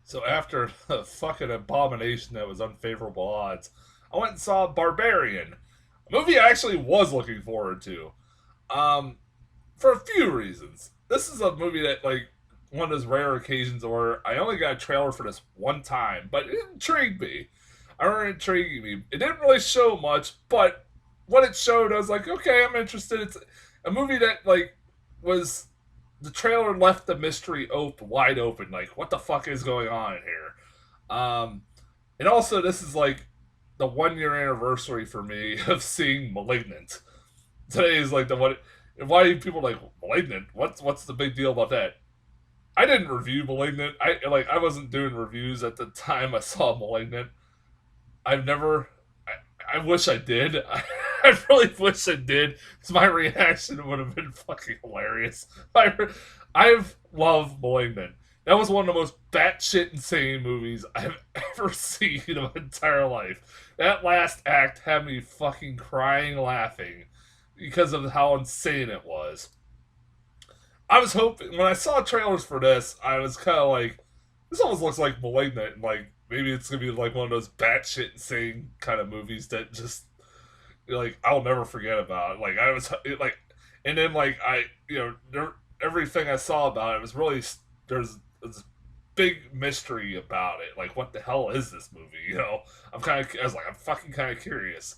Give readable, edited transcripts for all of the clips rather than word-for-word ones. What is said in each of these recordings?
So after a fucking abomination that was unfavorable odds, I went and saw Barbarian, a movie I actually was looking forward to, um, for a few reasons. This is a movie that like one of those rare occasions where I only got a trailer for this one time, but it intrigued me. I remember it intriguing me. It didn't really show much, but what it showed, I was like, okay, I'm interested. It's a movie that like was the trailer left the mystery wide open. Like, what the fuck is going on in here? And also, this is like the 1 year anniversary for me of seeing *Malignant*. Today is like the one. Why are people like *Malignant*? What's the big deal about that? I didn't review *Malignant*. I wasn't doing reviews at the time I saw *Malignant*. I've never. I wish I did. I really wish I did. Because my reaction would have been fucking hilarious. I've loved *Malignant*. That was one of the most batshit insane movies I've ever seen in my entire life. That last act had me fucking crying laughing because of how insane it was. I was hoping when I saw trailers for this, I was kind of like, this almost looks like *Malignant*, and like maybe it's gonna be like one of those batshit insane kind of movies that just like I'll never forget about. Like I was like, and then like everything I saw about it was really there's this big mystery about it. Like what the hell is this movie? I was like I'm fucking kind of curious.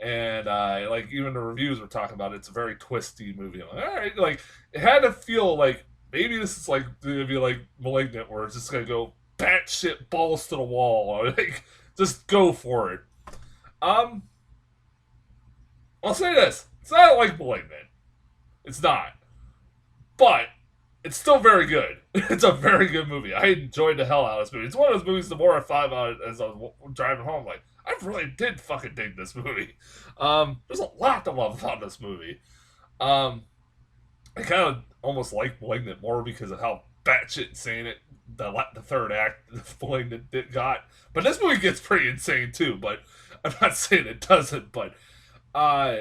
And like even the reviews were talking about it, it's a very twisty movie. I'm like, all right, like it had to feel like maybe this is like gonna be like *Malignant*, where it's just gonna go batshit balls to the wall, like just go for it. Um, I'll say this: it's not like *Malignant*. It's not, but it's still very good. It's a very good movie. I enjoyed the hell out of this movie. It's one of those movies. The more I thought about it as I was driving home, like I really did fucking dig this movie. There's a lot to love about this movie. Um, I kind of almost like *Malignant* more because of how batshit insane the third act of *Malignant* got. But this movie gets pretty insane too. But I'm not saying it doesn't. But uh,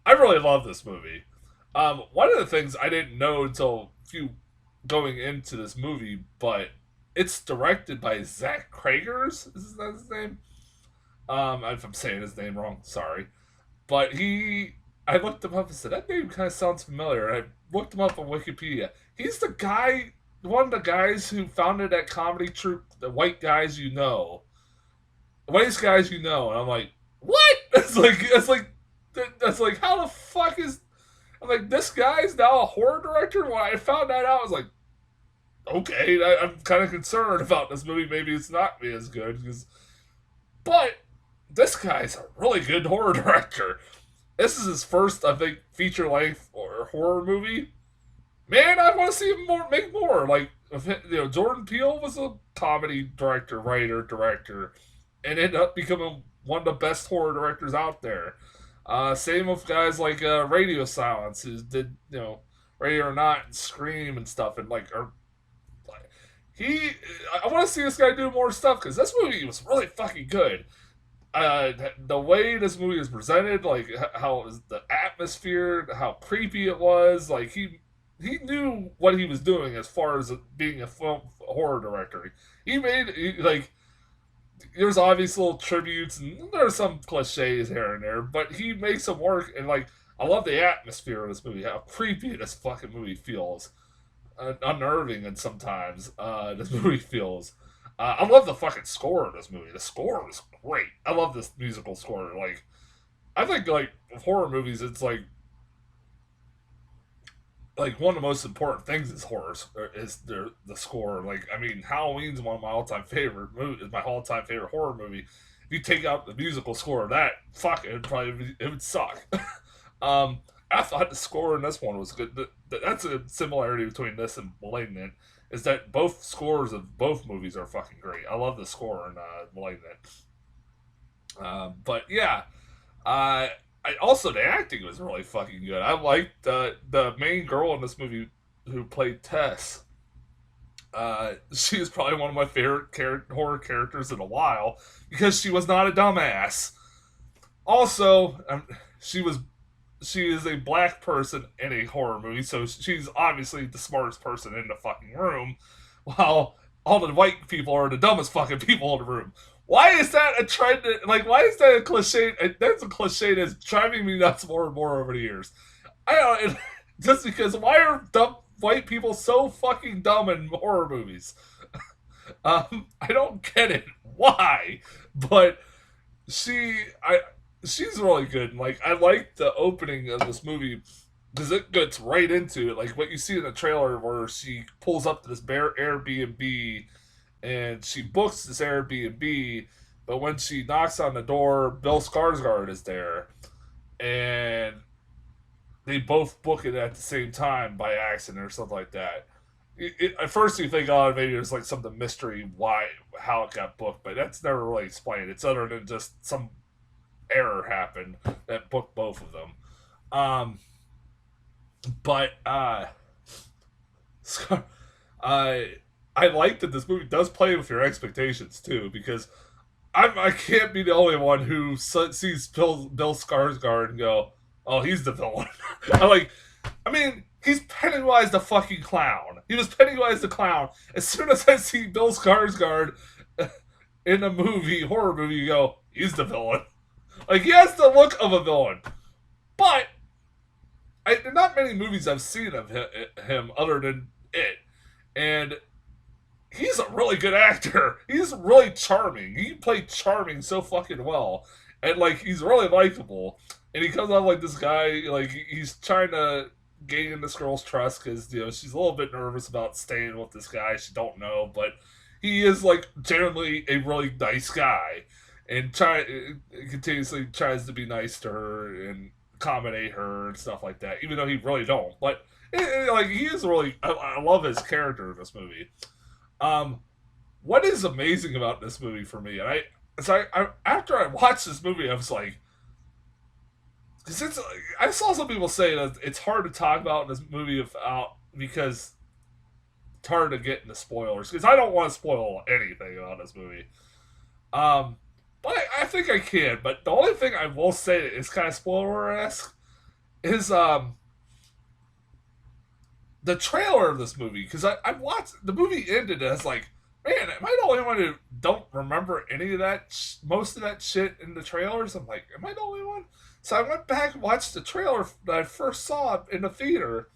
I really love this movie. One of the things I didn't know until a few going into this movie, but it's directed by Zach Kragers. Is that his name? If I'm saying his name wrong, sorry. But I looked him up and said that name kind of sounds familiar. I looked him up on Wikipedia. He's the guy, one of the guys who founded that comedy troupe, the White Guys You Know. The White Guys You Know, and I'm like, what? That's like how the fuck is? I'm like, this guy's now a horror director. When I found that out, I was like, okay, I'm kind of concerned about this movie. Maybe it's not be as good, but this guy's a really good horror director. This is his first, I think, feature length or horror movie. Man, I want to see him make more. Like, Jordan Peele was a comedy director, writer, director, and ended up becoming one of the best horror directors out there. Same with guys like Radio Silence, who did Ready or Not and Scream and stuff, and like, he. I want to see this guy do more stuff because this movie was really fucking good. The way this movie is presented, like how it was the atmosphere, how creepy it was, like he knew what he was doing as far as being a film horror director. Like there's obvious little tributes and there's some cliches here and there, but he makes them work. And like I love the atmosphere of this movie, how creepy this fucking movie feels, unnerving, and sometimes this movie feels. I love the fucking score of this movie. The score is great. I love this musical score. Like, I think like horror movies, it's like one of the most important things is horrors is the score. Like, I mean, Halloween's one of my all time favorite movies. Is my all time favorite horror movie. If you take out the musical score of that, fuck it would suck. I thought the score in this one was good. That's a similarity between this and *Malignant*. Is that both scores of both movies are fucking great. I love the score in *Malignant*. But yeah, uh, also the acting was really fucking good. I liked the main girl in this movie who played Tess. She is probably one of my favorite horror characters in a while because she was not a dumbass. Also, she was she is a black person in a horror movie, so she's obviously the smartest person in the fucking room. While all the white people are the dumbest fucking people in the room. Why is that a trend? Like, why is that a cliche? That's a cliche that's driving me nuts more and more over the years. I don't. Just because why are dumb white people so fucking dumb in horror movies? I don't get it. Why? But she, I, she's really good. Like, I like the opening of this movie because it gets right into it. Like what you see in the trailer, where she pulls up to this bare Airbnb and she books this Airbnb, but when she knocks on the door, Bill Skarsgård is there, and they both book it at the same time by accident or something like that. At first you think, oh, maybe there's like some mystery why how it got booked, but that's never really explained. It's other than just some error happened that booked both of them. Um, but I I like that this movie does play with your expectations too, because I can't be the only one who sees Bill Skarsgård and go, oh, he's the villain. I like, I mean, he's Pennywise the fucking clown. He was Pennywise the clown. As soon as I see Bill Skarsgård in a movie, horror movie, you go, he's the villain. Like, he has the look of a villain. But, not many movies I've seen of him other than it. And he's a really good actor. He's really charming. He played charming so fucking well. And, like, he's really likable. And he comes off like this guy, like, he's trying to gain this girl's trust because, you know, she's a little bit nervous about staying with this guy she don't know. But he is, like, generally a really nice guy. And continuously tries to be nice to her and accommodate her and stuff like that, even though he really don't. But, like, he is really, I love his character in this movie. What is amazing about this movie for me, and I after I watched this movie, I was like, because I saw some people say that it's hard to talk about this movie without because it's hard to get into spoilers because I don't want to spoil anything about this movie. But I think I can. But the only thing I will say that is kind of spoiler-esque is the trailer of this movie, because I watched the movie ended as like, man, am I the only one who don't remember any of that, most of that shit in the trailers? I'm like, am I the only one? So I went back and watched the trailer that I first saw in the theater,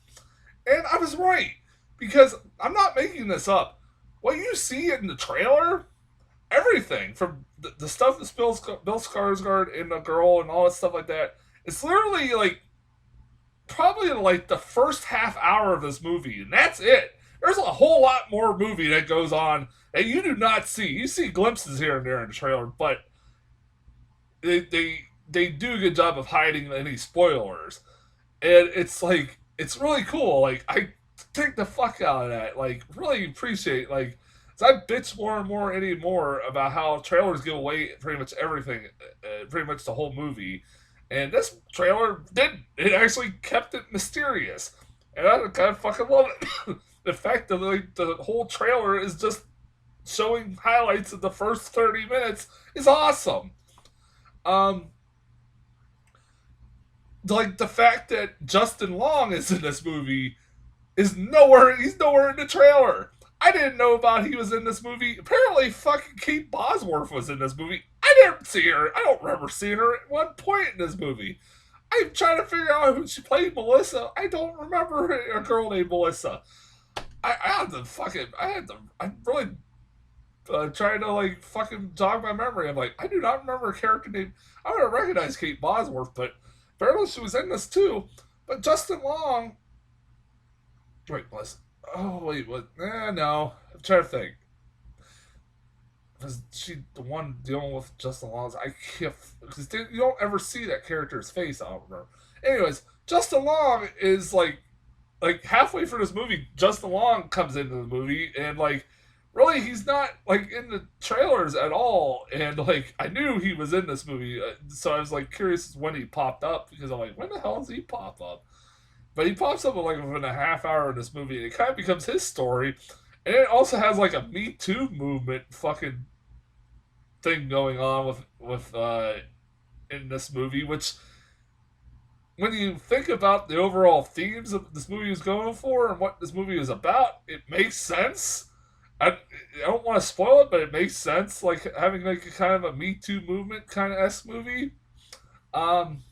and I was right because I'm not making this up. What you see in the trailer, everything from the stuff that Bill Skarsgård and the girl and all that stuff like that, it's literally like probably like the first half hour of this movie, and that's it. There's a whole lot more movie that goes on that you do not see. You see glimpses here and there in the trailer, but they do a good job of hiding any spoilers, and it's like it's really cool. Like I take the fuck out of that. Like really appreciate like. I bitch more and more anymore about how trailers give away pretty much everything, pretty much the whole movie. And this trailer did. It actually kept it mysterious. And I kind of fucking love it. The fact that like, the whole trailer is just showing highlights of the first 30 minutes is awesome. Um, like the fact that Justin Long is in this movie is nowhere. He's nowhere in the trailer. I didn't know about he was in this movie. Apparently, fucking Kate Bosworth was in this movie. I didn't see her. I don't remember seeing her at one point in this movie. I'm trying to figure out who she played Melissa. I don't remember a girl named Melissa. I had to fucking. I'm really trying to like fucking jog my memory. I'm like, I do not remember a character named. I would have recognized Kate Bosworth, but apparently she was in this too. But Justin Long. Wait, Melissa. Oh wait, what? No. I'm trying to think. Was she the one dealing with Justin Long? I can't because you don't ever see that character's face. I don't remember. Anyways, Justin Long is like halfway through this movie. Justin Long comes into the movie and like really he's not like in the trailers at all. And like I knew he was in this movie, so I was like curious when he popped up because I'm like, when the hell does he pop up? But he pops up like within a half hour of this movie, and it kind of becomes his story. And it also has like a Me Too movement fucking thing going on with in this movie, which when you think about the overall themes of this movie is going for and what this movie is about, it makes sense. I want to spoil it, but it makes sense. Like having like a kind of a Me Too movement kind of esque movie. Um,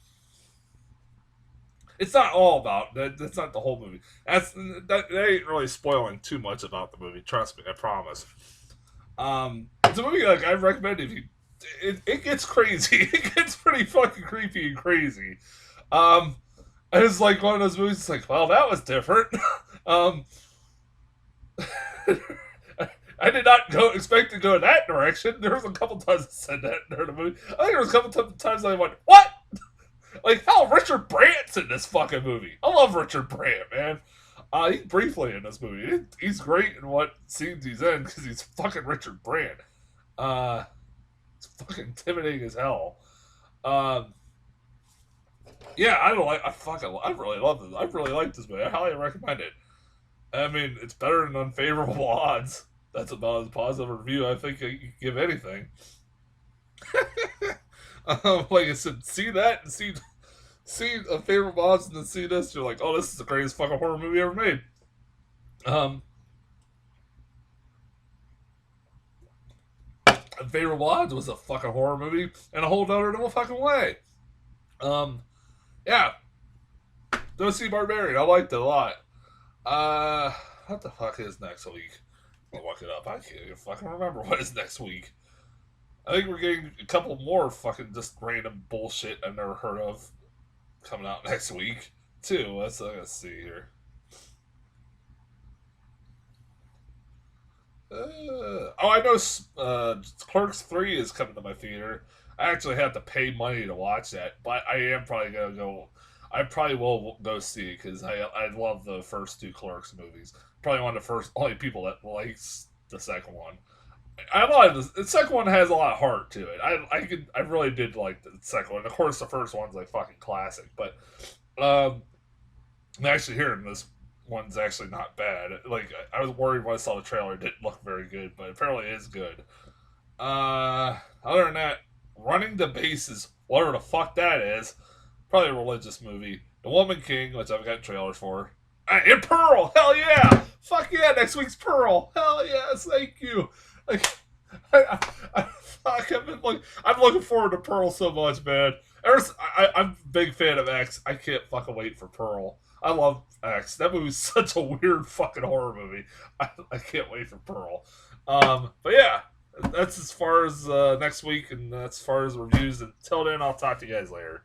it's not all about that. That's not the whole movie. That ain't really spoiling too much about the movie. Trust me, I promise. It's a movie like I recommend if you. It gets crazy. It gets pretty fucking creepy and crazy. Um, it's like one of those movies. It's like, well, that was different. um, I did not expect to go in that direction. There was a couple times I said that during the movie. I think there was a couple times I went, "What?" Like, hell, Richard Brandt's in this fucking movie. I love Richard Brandt, man. He's briefly in this movie. He's great in what scenes he's in because he's fucking Richard Brandt. It's fucking intimidating as hell. Um, yeah, I really love this. I really like this movie. I highly recommend it. I mean, it's better than Unfavorable Odds. That's about as positive a review I think you can give anything. Like I said, see that and see Unfavorable Odds and then see this. You're like, oh, this is the greatest fucking horror movie ever made. Um, Unfavorable Odds was a fucking horror movie in a whole other fucking way. Um, yeah, go see Barbarian. I liked it a lot. What the fuck is next week? I'll look it up. I can't even fucking remember what is next week. I think we're getting a couple more fucking just random bullshit I've never heard of coming out next week too. Let's see here. I know. Clerks 3 is coming to my theater. I actually have to pay money to watch that, but I am probably gonna go. I probably will go see it because I love the first two Clerks movies. Probably one of the first only people that likes the second one. I like this. The second one has a lot of heart to it. I really did like the second one. Of course, the first one's like fucking classic, but I'm actually hearing this one's actually not bad. Like I was worried when I saw the trailer; it didn't look very good, but apparently it is good. Other than that, Running the Bases, whatever the fuck that is, probably a religious movie. The Woman King, which I've got trailers for, and Pearl. Hell yeah! Fuck yeah! Next week's Pearl. Hell yes! Thank you. Like, I'm looking forward to Pearl so much, man. I'm a big fan of X. I can't fucking wait for Pearl. I love X. That movie's such a weird fucking horror movie. I can't wait for Pearl. But yeah, that's as far as next week, and that's as far as reviews. Until then, I'll talk to you guys later.